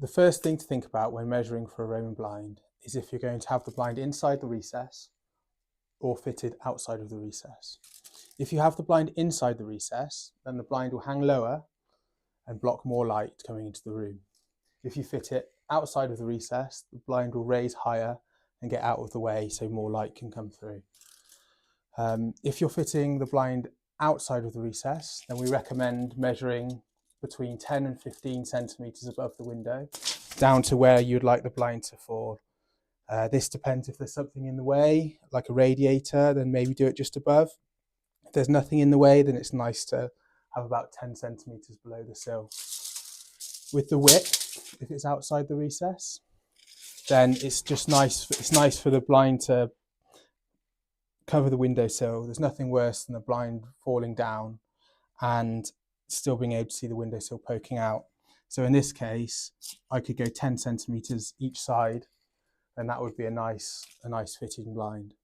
The first thing to think about when measuring for a Roman blind is if you're going to have the blind inside the recess or fitted outside of the recess. If you have the blind inside the recess, then the blind will hang lower and block more light coming into the room. If you fit it outside of the recess, the blind will raise higher and get out of the way so more light can come through. If you're fitting the blind outside of the recess, then we recommend measuring between 10 and 15 centimetres above the window, down to where you'd like the blind to fall. This depends if there's something in the way, like a radiator, then maybe do it just above. If there's nothing in the way, then it's nice to have about 10 centimetres below the sill. With the width, if it's outside the recess, then it's just nice. It's nice for the blind to cover the windowsill. There's nothing worse than the blind falling down and still being able to see the windowsill poking out. So in this case, I could go 10 centimetres each side, and that would be a nice fitting blind.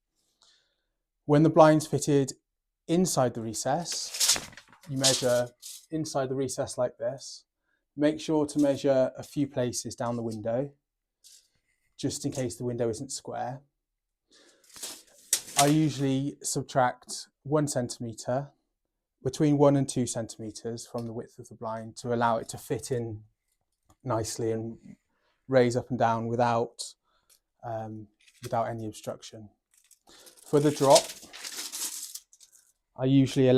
When the blind's fitted inside the recess, you measure inside the recess like this. Make sure to measure a few places down the window, just in case the window isn't square. I usually subtract 1 centimetre, between 1 and 2 centimetres from the width of the blind to allow it to fit in nicely and raise up and down without any obstruction. For the drop, I usually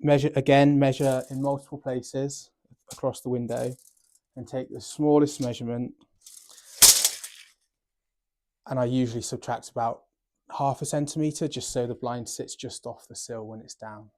measure in multiple places across the window and take the smallest measurement, and I usually subtract about 0.5 centimetre just so the blind sits just off the sill when it's down.